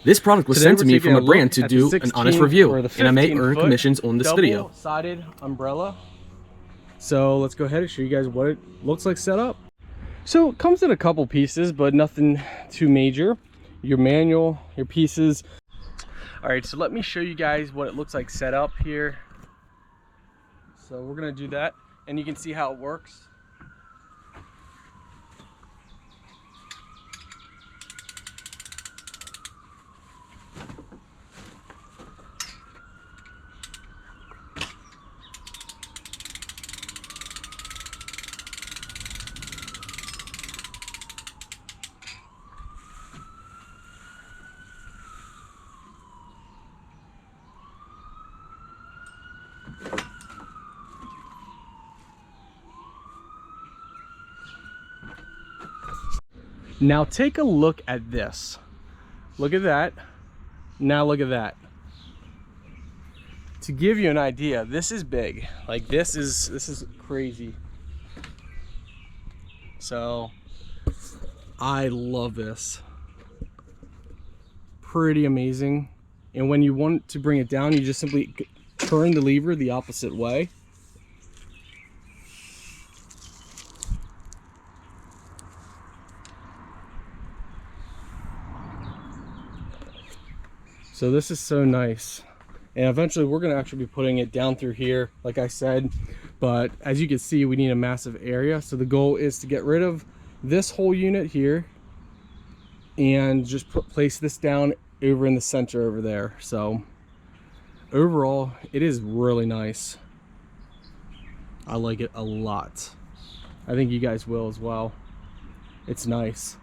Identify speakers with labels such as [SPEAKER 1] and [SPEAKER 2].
[SPEAKER 1] This product was
[SPEAKER 2] Today
[SPEAKER 1] sent to
[SPEAKER 2] we're
[SPEAKER 1] me
[SPEAKER 2] taking
[SPEAKER 1] from
[SPEAKER 2] a
[SPEAKER 1] a brand
[SPEAKER 2] look
[SPEAKER 1] to
[SPEAKER 2] at the
[SPEAKER 1] do an
[SPEAKER 2] 16
[SPEAKER 1] honest review,
[SPEAKER 2] or the
[SPEAKER 1] and I may earn
[SPEAKER 2] 15-foot
[SPEAKER 1] commissions on this video.
[SPEAKER 2] Double-sided umbrella. So let's go ahead and show you guys what it looks like set up. So it comes in a couple pieces, but nothing too major. Your manual, your pieces. All right, so let me show you guys what it looks like set up here. So we're gonna do that, and you can see how it works. Now take a look at this. Look at that. Now look at that. To give you an idea, this is big. Like this is crazy. So I love this. Pretty amazing. And when you want to bring it down, you just simply turn the lever the opposite way. So this is so nice. And eventually we're gonna actually be putting it down through here, like I said. But as you can see, we need a massive area. So the goal is to get rid of this whole unit here and just place this down over in the center over there. So overall, it is really nice. I like it a lot. I think you guys will as well. It's nice.